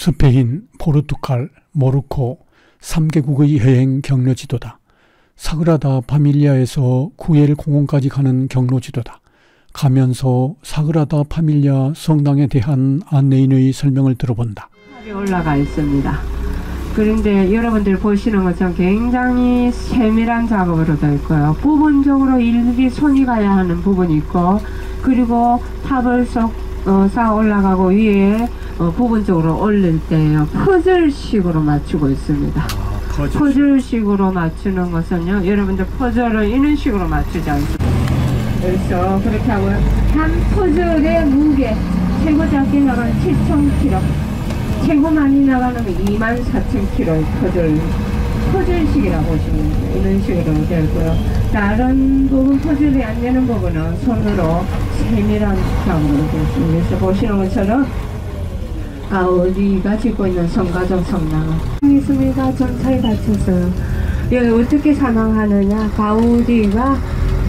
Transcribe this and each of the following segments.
스페인, 포르투갈, 모로코 3개국의 여행 경로지도다. 사그라다 파밀리아에서 구엘 공원까지 가는 경로지도다. 가면서 사그라다 파밀리아 성당에 대한 안내인의 설명을 들어본다. 올라가 있습니다. 그런데 여러분들 보시는 것처럼 굉장히 세밀한 작업으로 되어 있고요. 부분적으로 일일이 손이 가야 하는 부분이 있고, 그리고 탑을 쌓아 올라가고 위에 부분적으로 올릴 때 퍼즐식으로 맞추고 있습니다. 퍼즐식으로 맞추는 것은요, 여러분들 퍼즐을 이런 식으로 맞추지 않습니다. 그래서 그렇게 하고요. 한 퍼즐의 무게 최고 작게 나가는 7,000kg, 최고 많이 나가는 건 24,000kg의 퍼즐식이라고 보시면 돼요. 이런 식으로 되고요. 다른 부분 퍼즐이 안 되는 부분은 손으로 세밀한 작업으로 되어 있습니다. 그래서 보시는 것처럼 가우디가 짓고 있는 성가정 성당은 있습니다. 전차에 다쳤어요. 여기 어떻게 사망하느냐, 가우디가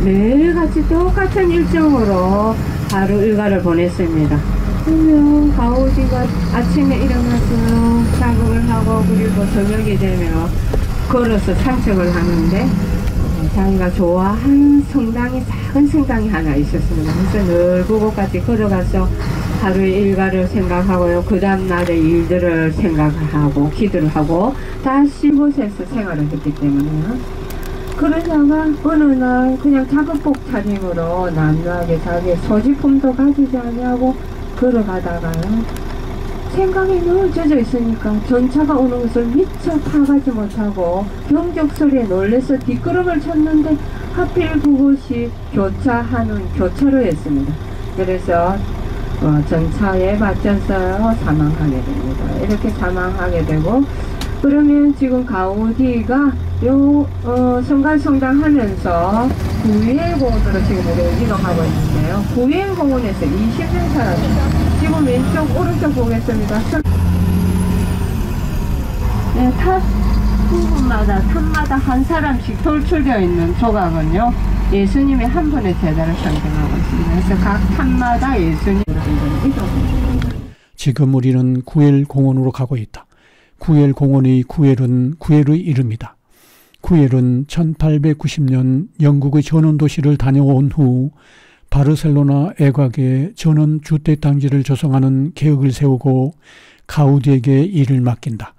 매일같이 똑같은 일정으로 하루 일과를 보냈습니다. 그러면 가우디가 아침에 일어나서 작업을 하고, 그리고 저녁이 되면 걸어서 산책을 하는데 자기가 좋아하는 성당이, 작은 성당이 하나 있었습니다. 그래서 늘 그곳까지 걸어가서 하루의 일과를 생각하고요. 그 다음날의 일들을 생각하고 기도를 하고 다시 곳에서 생활을 했기 때문에요. 그러다가 어느 날 그냥 작업복 차림으로 난무하게 자기 소지품도 가지지 않냐고 걸어가다가요, 생각이 늘 젖어 있으니까 전차가 오는 것을 미처 파가지 못하고 경적 소리에 놀래서 뒷걸음을 쳤는데 하필 그곳이 교차하는 교차로였습니다. 그래서 전차에 맞춰서 사망하게 됩니다. 이렇게 사망하게 되고, 그러면 지금 가우디가 성갈성당 하면서 구엘공원으로 지금 우리 이동하고 있는데요. 구엘공원에서 20년 살았습니다. 지금 왼쪽 오른쪽 보겠습니다. 네, 탑 부분마다 탑마다 한 사람씩 돌출되어 있는 조각은요, 예수님이 한 분의 제자를 상징하고 있습니다. 그래서 각 탑마다 예수님을 이동합니다. 지금 우리는 구엘 공원으로 가고 있다. 구엘 공원의 구엘은 구엘의 이름이다. 구엘은 1890년 영국의 전원도시를 다녀온 후 바르셀로나 애곽에 전원주택단지를 조성하는 계획을 세우고 가우디에게 일을 맡긴다.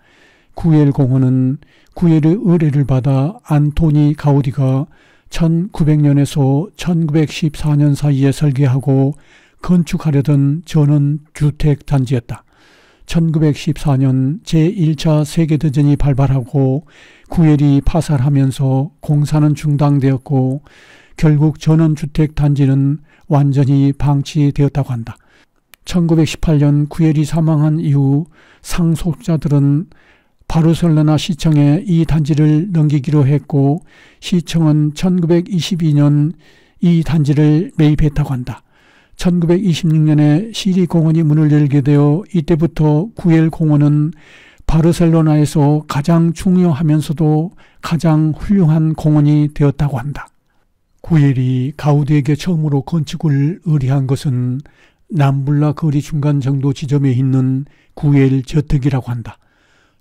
구엘 공원은 구엘의 의뢰를 받아 안토니 가우디가 1900년에서 1914년 사이에 설계하고 건축하려던 전원주택단지였다. 1914년 제1차 세계대전이 발발하고 구엘이 파살하면서 공사는 중단되었고 결국 전원주택단지는 완전히 방치되었다고 한다. 1918년 구엘이 사망한 이후 상속자들은 바르셀로나 시청에 이 단지를 넘기기로 했고 시청은 1922년 이 단지를 매입했다고 한다. 1926년에 시리공원이 문을 열게 되어 이때부터 구엘 공원은 바르셀로나에서 가장 중요하면서도 가장 훌륭한 공원이 되었다고 한다. 구엘이 가우디에게 처음으로 건축을 의뢰한 것은 남불라 거리 중간 정도 지점에 있는 구엘 저택이라고 한다.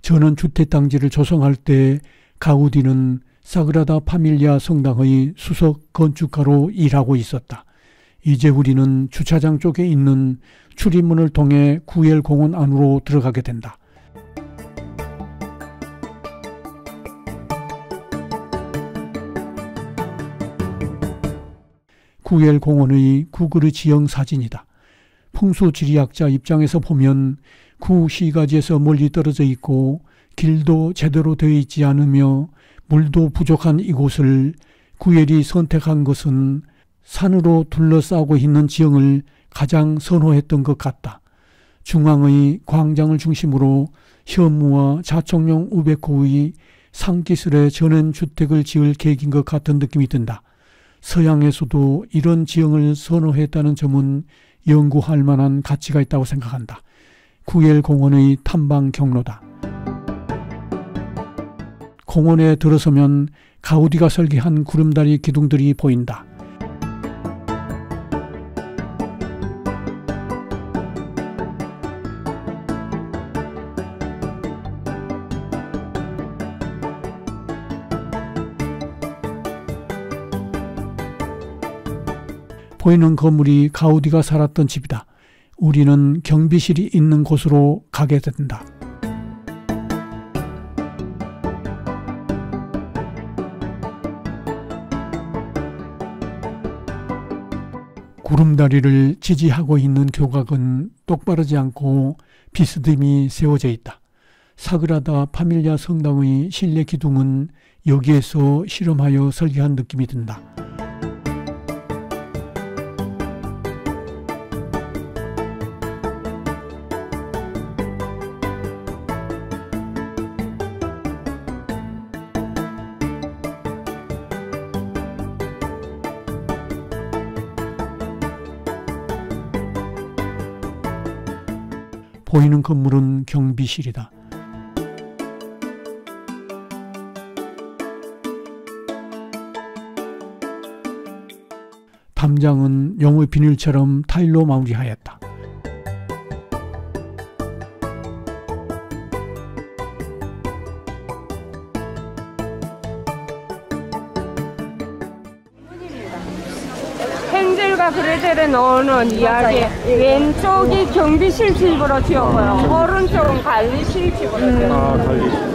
전원주택단지를 조성할 때 가우디는 사그라다 파밀리아 성당의 수석 건축가로 일하고 있었다. 이제 우리는 주차장 쪽에 있는 출입문을 통해 구엘 공원 안으로 들어가게 된다. 구엘 공원의 구글의 지형 사진이다. 풍수지리학자 입장에서 보면 구 시가지에서 멀리 떨어져 있고 길도 제대로 되어 있지 않으며 물도 부족한 이곳을 구엘이 선택한 것은 산으로 둘러싸고 있는 지형을 가장 선호했던 것 같다. 중앙의 광장을 중심으로 현무와 자총용 우베코의 상기술의 전원주택을 지을 계획인 것 같은 느낌이 든다. 서양에서도 이런 지형을 선호했다는 점은 연구할 만한 가치가 있다고 생각한다. 구엘 공원의 탐방 경로다. 공원에 들어서면 가우디가 설계한 구름다리 기둥들이 보인다. 보이는 건물이 가우디가 살았던 집이다. 우리는 경비실이 있는 곳으로 가게 된다. 구름다리를 지지하고 있는 교각은 똑바르지 않고 비스듬히 세워져 있다. 사그라다 파밀리아 성당의 실내 기둥은 여기에서 실험하여 설계한 느낌이 든다. 보이는 건물은 경비실이다. 담장은 용의 비닐처럼 타일로 마무리하였다. 헨젤과 그레텔에 나오는 이야기, 왼쪽이 경비실 집으로 지었고요. 오른쪽은 관리실 집으로 지었고요.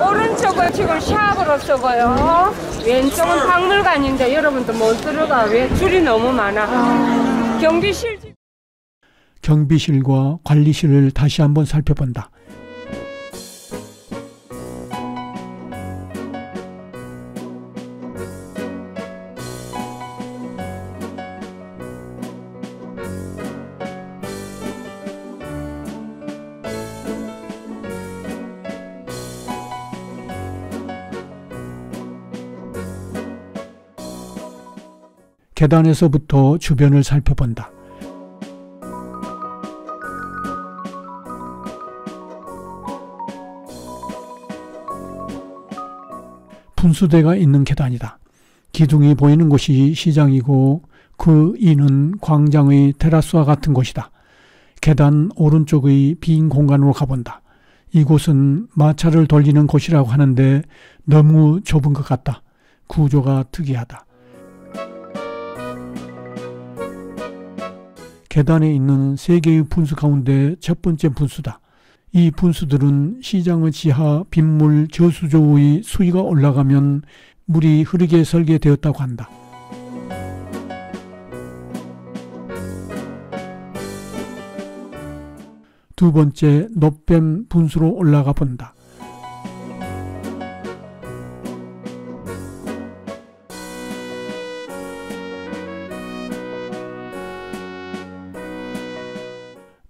오른쪽은 지금 샵으로 쓰고요. 왼쪽은 박물관인데 여러분도 못 들어가. 왜 줄이 너무 많아. 경비실과 관리실을 다시 한번 살펴본다. 계단에서부터 주변을 살펴본다. 분수대가 있는 계단이다. 기둥이 보이는 곳이 시장이고 그 이는 광장의 테라스와 같은 곳이다. 계단 오른쪽의 빈 공간으로 가본다. 이곳은 마차를 돌리는 곳이라고 하는데 너무 좁은 것 같다. 구조가 특이하다. 계단에 있는 3개의 분수 가운데 첫 번째 분수다. 이 분수들은 시장의 지하 빗물 저수조의 수위가 올라가면 물이 흐르게 설계되었다고 한다. 두 번째 놋뱀 분수로 올라가 본다.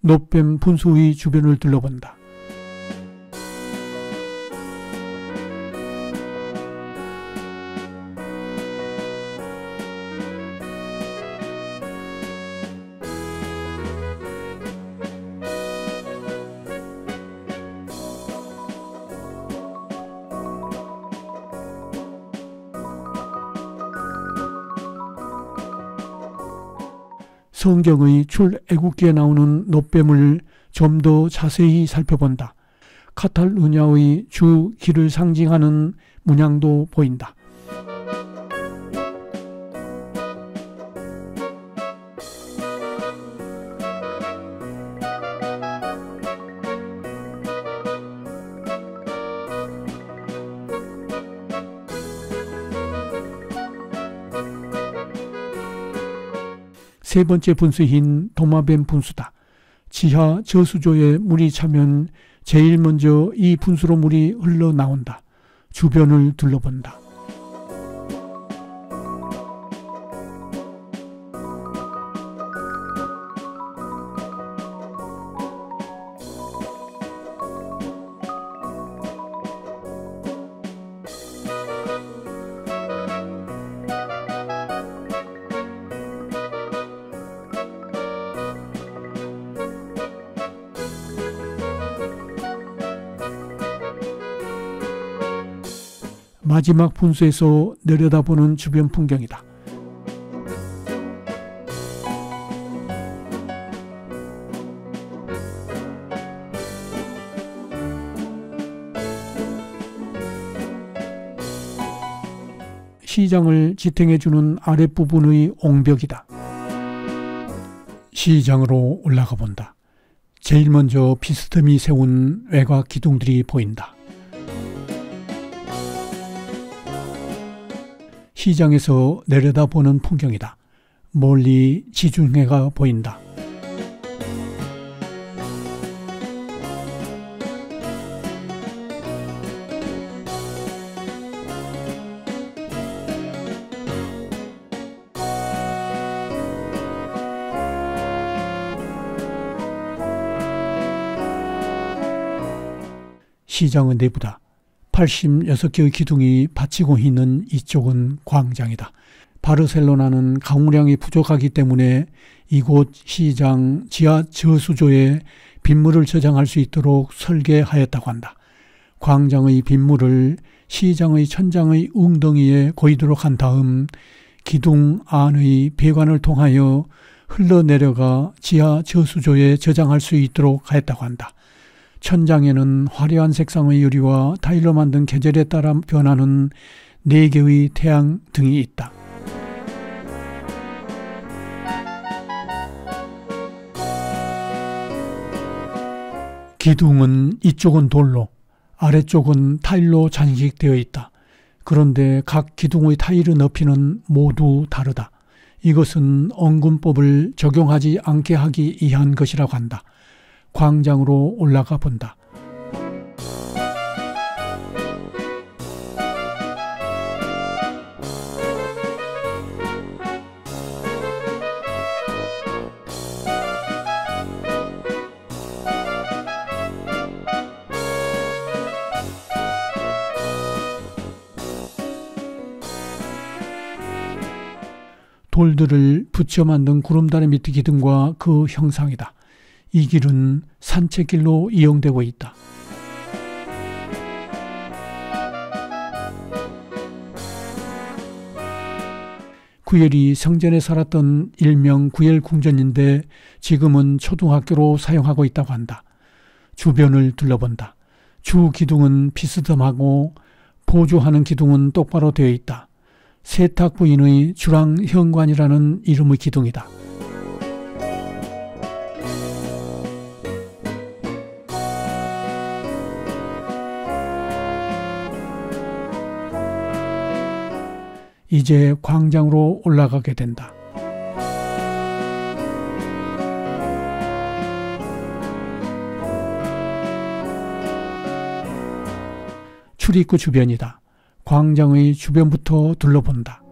놋뱀 분수의 주변을 둘러본다. 성경의 출애굽기에 나오는 놋뱀을 좀 더 자세히 살펴본다. 카탈루냐의 주 길을 상징하는 문양도 보인다. 세 번째 분수인 도마뱀 분수다. 지하 저수조에 물이 차면 제일 먼저 이 분수로 물이 흘러나온다. 주변을 둘러본다. 마지막 분수에서 내려다보는 주변 풍경이다. 시장을 지탱해주는 아랫부분의 옹벽이다. 시장으로 올라가 본다. 제일 먼저 비스듬히 세운 외곽 기둥들이 보인다. 시장에서 내려다보는 풍경이다. 멀리 지중해가 보인다. 시장의 내부다. 86개의 기둥이 받치고 있는 이쪽은 광장이다. 바르셀로나는 강우량이 부족하기 때문에 이곳 시장 지하 저수조에 빗물을 저장할 수 있도록 설계하였다고 한다. 광장의 빗물을 시장의 천장의 웅덩이에 고이도록 한 다음 기둥 안의 배관을 통하여 흘러내려가 지하 저수조에 저장할 수 있도록 하였다고 한다. 천장에는 화려한 색상의 유리와 타일로 만든 계절에 따라 변하는 4개의 태양 등이 있다. 기둥은 이쪽은 돌로, 아래쪽은 타일로 장식되어 있다. 그런데 각 기둥의 타일의 높이는 모두 다르다. 이것은 언근법을 적용하지 않게 하기 위한 것이라고 한다. 광장으로 올라가 본다. 돌들을 붙여 만든 구름다리 밑 기둥과 그 형상이다. 이 길은 산책길로 이용되고 있다. 구엘이 성전에 살았던 일명 구엘 궁전인데 지금은 초등학교로 사용하고 있다고 한다. 주변을 둘러본다. 주 기둥은 비스듬하고 보조하는 기둥은 똑바로 되어 있다. 세탁 부인의 주랑현관이라는 이름의 기둥이다. 이제 광장으로 올라가게 된다. 출입구 주변이다. 광장의 주변부터 둘러본다.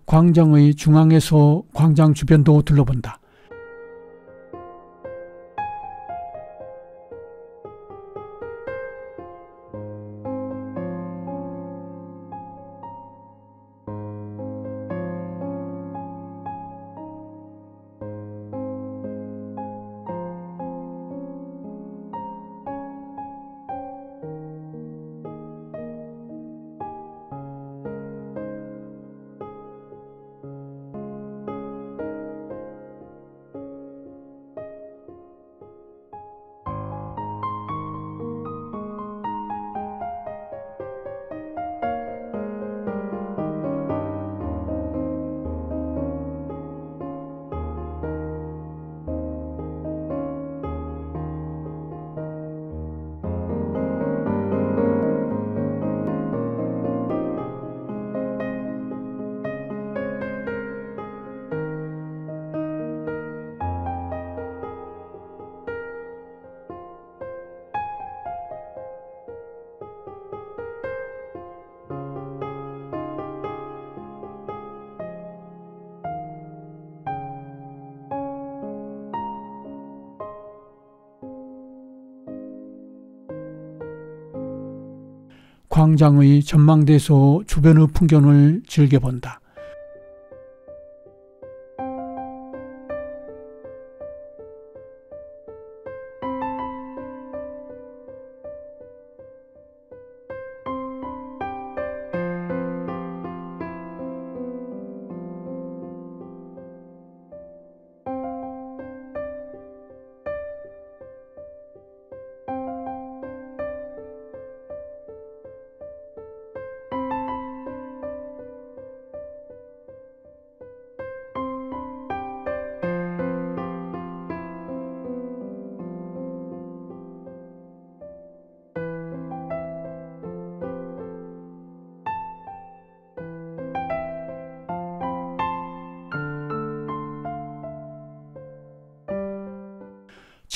광장의 중앙에서 광장 주변도 둘러본다. 광장의 전망대에서 주변의 풍경을 즐겨본다.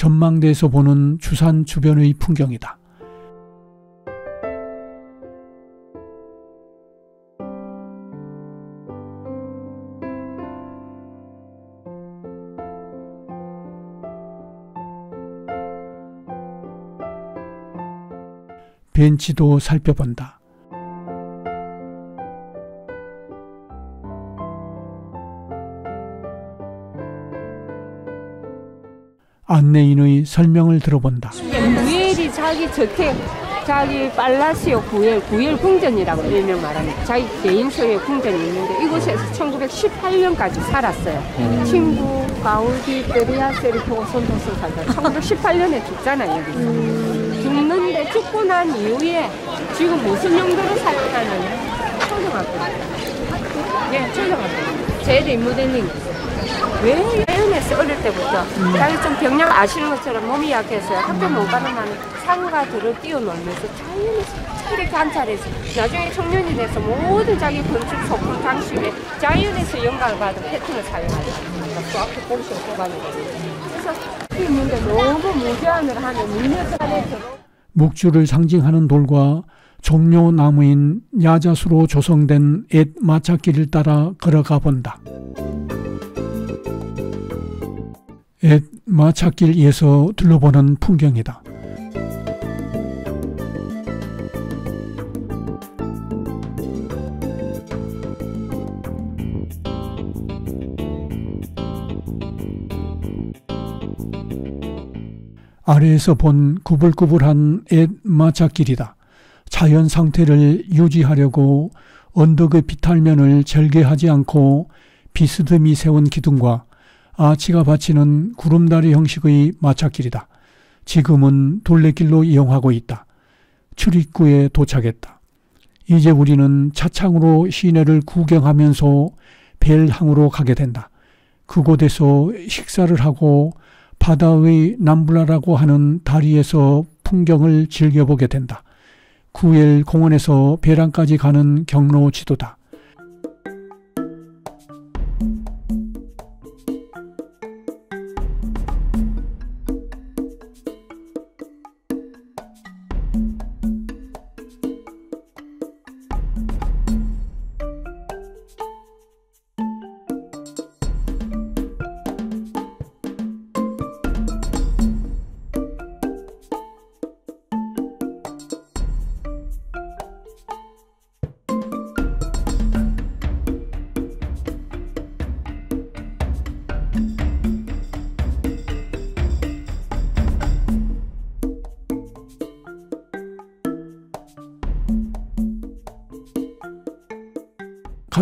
전망대에서 보는 주산 주변의 풍경이다. 벤치도 살펴본다. 안내인의 설명을 들어본다. 무엘이 자기 저택, 자기 팔라시오 구엘 궁전이라고 일명 말합니다. 자기 개인 소유의 궁전이 있는데 이곳에서 1918년까지 살았어요. 친구 가우디 베리아세를 보고 손도서 살다 1918년에 죽잖아요. 여기서. 죽는데 죽고 난 이후에 지금 무슨 용도로 사용하느냐? 초등학교. 예, 초등학교. 제일 모델링. 왜 예언했어? 어릴 때부터 자기 좀 병력 아시는 것처럼 몸이 약해서 학교 못 가는 나는 상가들을 뛰어놀면서 자연에서 이렇게 관찰해서 나중에 청년이 돼서 모든 자기 건축 소품 장식에 자연에서 영감을 받은 패턴을 사용하죠. 그 앞에 공식을 뽑아내고 그래서 이 문제 너무 무제한을 하는 문제들 안에 들어 묵주를 상징하는 돌과 종려나무인 야자수로 조성된 옛 마차길을 따라 걸어가 본다. 옛 마차길에서 둘러보는 풍경이다. 아래에서 본 구불구불한 옛 마차길이다. 자연 상태를 유지하려고 언덕의 비탈면을 절개하지 않고 비스듬히 세운 기둥과 아치가 받치는 구름다리 형식의 마차길이다. 지금은 둘레길로 이용하고 있다. 출입구에 도착했다. 이제 우리는 차창으로 시내를 구경하면서 벨항으로 가게 된다. 그곳에서 식사를 하고 바다의 남블라라고 하는 다리에서 풍경을 즐겨보게 된다. 구엘 공원에서 배랑까지 가는 경로 지도다.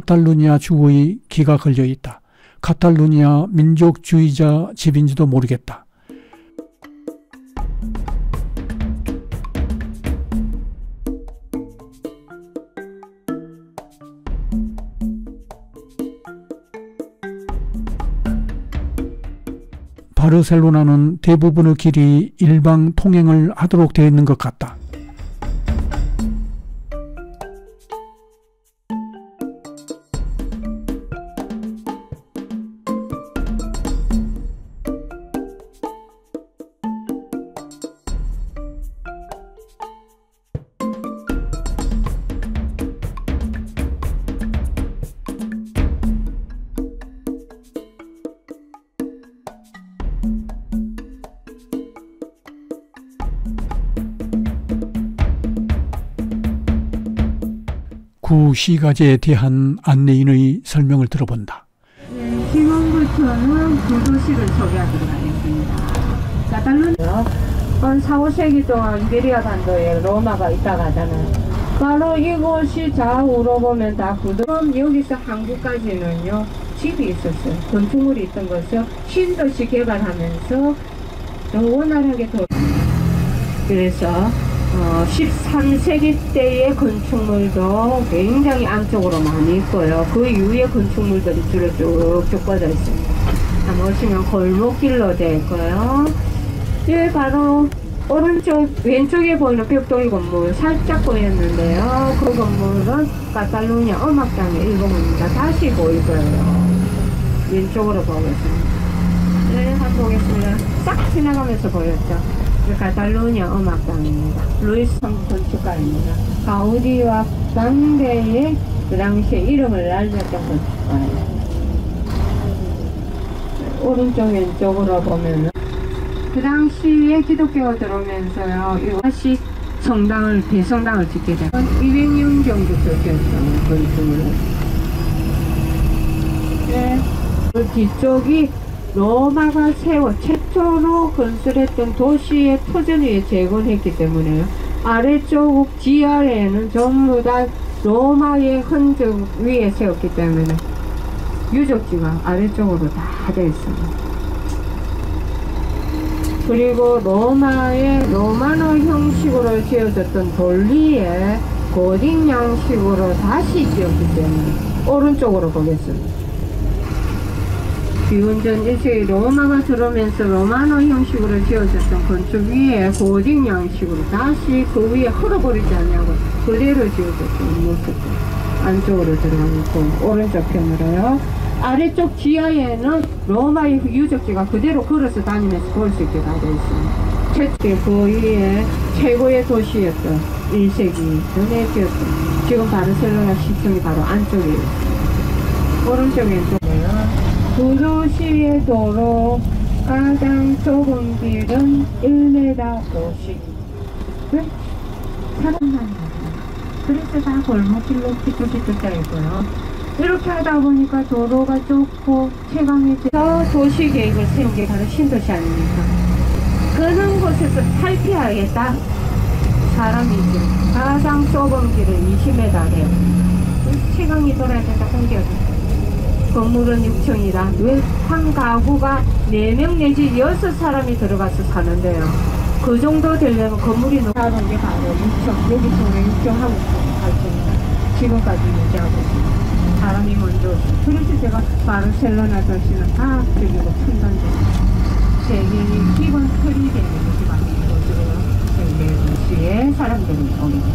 카탈루니아 주의 기가 걸려 있다. 카탈루니아 민족주의자 집인지도 모르겠다. 바르셀로나는 대부분의 길이 일방 통행을 하도록 되어 있는 것 같다. 구 시가제에 대한 안내인의 설명을 들어본다. 네, 지금부터는 구도식을 소개하도록 하겠습니다. 카탈루냐, 한 4, 5세기 동안 이베리아 반도에 로마가 있다고 하잖아요. 바로 이곳이 좌우로 보면 다 구도. 그럼 여기서 한국까지는요, 집이 있었어요. 건축물이 있던 것을 신도시 개발하면서 원활하게 돌. 그래서 13세기 때의 건축물도 굉장히 안쪽으로 많이 있고요. 그 이후의 건축물들이 주로 쭉쭉 뻗어 있습니다. 한번 보시면 골목길로 되어 있고요. 예, 바로 오른쪽 왼쪽에 보이는 벽돌 건물 살짝 보였는데요. 그 건물은 카탈루냐 음악당의 일부분입니다. 다시 보일 거예요. 왼쪽으로 보겠습니다. 네, 한번 보겠습니다. 싹 지나가면서 보였죠. 카탈루냐 음악당입니다. 루이스 건축가입니다. 가우디와 당대의 그 당시에 이름을 날렸던 건축가예요. 오른쪽 왼쪽으로 보면은 그 당시에 기독교가 들어오면서요, 다시 성당을, 대성당을 짓게 된 200년 정도 썼던 건축을. 네. 그 뒤쪽이 로마가 최초로 건설했던 도시의 터전 위에 재건했기 때문에 아래쪽 지하에는 전부 다 로마의 흔적 위에 세웠기 때문에 유적지가 아래쪽으로 다 되어 있습니다. 그리고 로마노 형식으로 지어졌던 돌 위에 고딕 양식으로 다시 지었기 때문에 오른쪽으로 보겠습니다. 비운전 1세기 로마가 들어오면서 로마노 형식으로 지어졌던 건축 위에 고딕 양식으로 다시 그 위에 흘러버리지 않냐고 그대로 지어졌던 모습. 안쪽으로 들어가고 오른쪽 편으로요. 아래쪽 지하에는 로마의 유적지가 그대로 걸어서 다니면서 볼 수 있게 다 되어 있습니다. 최초의 그 위에 최고의 도시였던 1세기 전에 지었던 지금 바르셀로나 시청이 바로 안쪽에 있습니다. 오른쪽 왼쪽에요. 구도시의 도로 가장 좁은 길은 1m 50. 사람만 가요. 그래서 다 골목길로 삐뚤삐뚤 되어 있고요. 이렇게 하다 보니까 도로가 좁고 채광해져서 도시계획을 세운 게 바로 신도시 아닙니까? 그런 곳에서 탈피하겠다. 사람이 이제 가장 좁은 길은 20m 해요. 채광이 돌아야 된다. 공개하죠. 건물은 6층이다. 왜 한 가구가 4명 내지 6사람이 들어가서 사는데요. 그 정도 되려면 건물이 높아진 게 바로 6층, 여기 쪽에 6층 하고 8층입니다. 지금까지 유지하고 있습니다. 사람이 먼저. 그래서 제가 바르셀로나 도시는 과학적이고 첨단적이고 세계의 기본 틀이 되는 곳이 많은 곳으로 세계 도시에 사람들이 옵니다.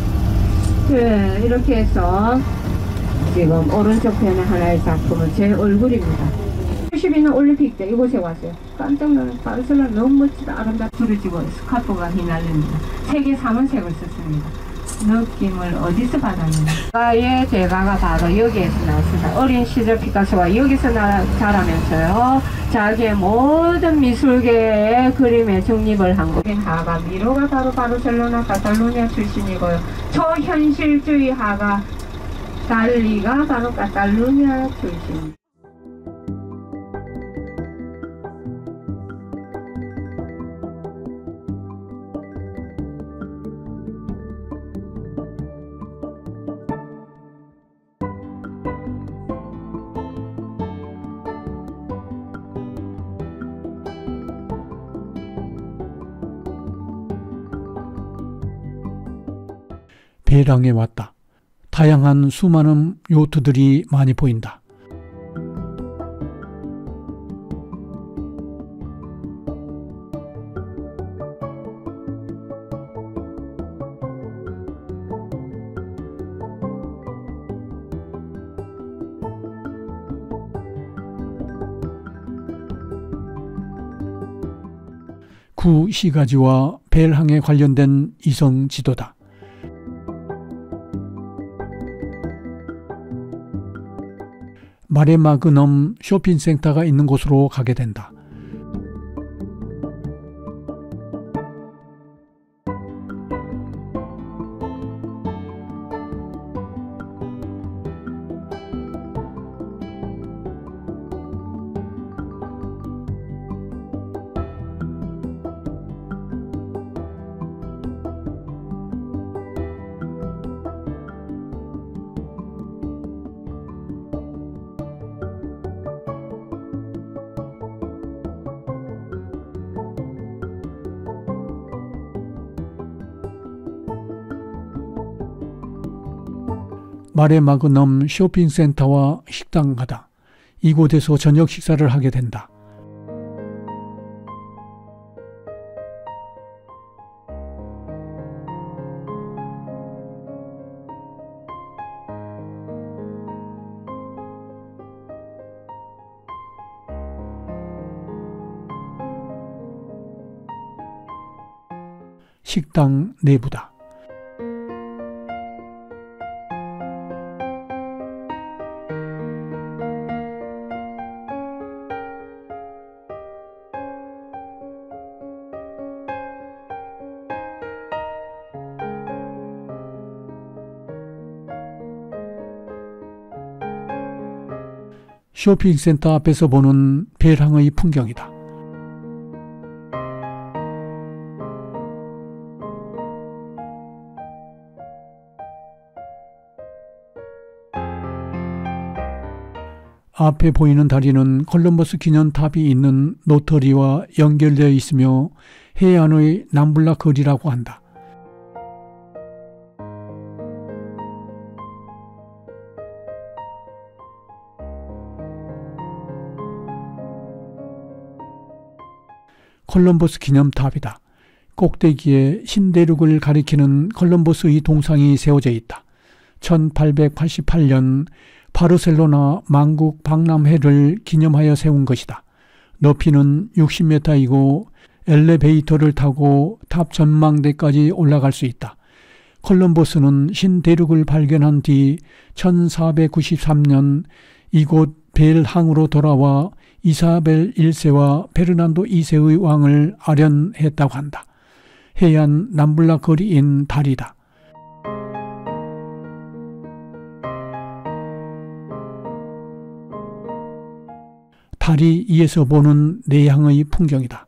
네, 이렇게 해서 지금 오른쪽 편에 하나의 작품은 제 얼굴입니다. 92년 올림픽 때 이곳에 왔어요. 깜짝 놀라서 바르셀로나 너무 멋지다, 아름답다. 부르지고 스카프가 휘날립니다. 색의 삼원색을 썼습니다. 느낌을 어디서 받았느냐. 피카의 제가가 바로 여기에서 나왔습니다. 어린 시절 피카소가 여기서 자라면서요, 자기의 모든 미술계의 그림에 정립을 한 거예요. 화가 미로가 바로 바르셀로나 카탈루냐 출신이고요. 초현실주의 화가 달리가 바로 카탈루냐 출신. 배랑에 왔다. 다양한 수많은 요트들이 많이 보인다. 구 시가지와 벨항에 관련된 이성 지도다. 마레마그넘 쇼핑센터가 있는 곳으로 가게 된다. 마레마그넘 쇼핑센터와 식당가다. 이곳에서 저녁 식사를 하게 된다. 식당 내부다. 쇼핑센터 앞에서 보는 배랑의 풍경이다. 앞에 보이는 다리는 콜럼버스 기념탑이 있는 노터리와 연결되어 있으며 해안의 남블락 거리라고 한다. 콜럼버스 기념탑이다. 꼭대기에 신대륙을 가리키는 콜럼버스의 동상이 세워져 있다. 1888년 바르셀로나 만국 박람회를 기념하여 세운 것이다. 높이는 60m이고 엘리베이터를 타고 탑 전망대까지 올라갈 수 있다. 콜럼버스는 신대륙을 발견한 뒤 1493년 이곳 벨항으로 돌아와 이사벨 1세와 페르난도 2세의 왕을 아련했다고 한다. 해안 남블락 거리인 다리다. 다리 위에서 보는 내향의 풍경이다.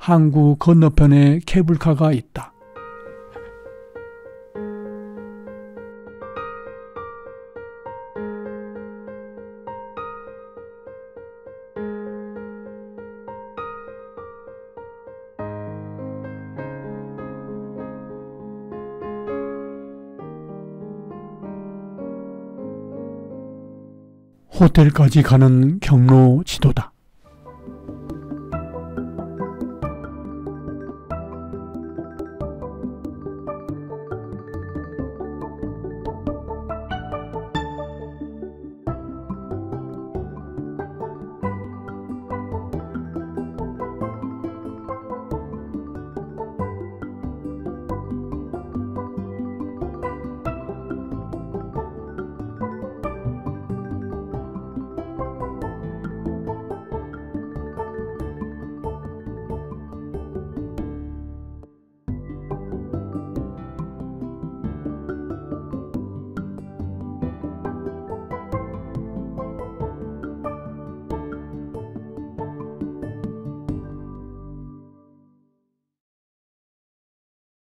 항구 건너편에 케이블카가 있다. 호텔까지 가는 경로 지도다.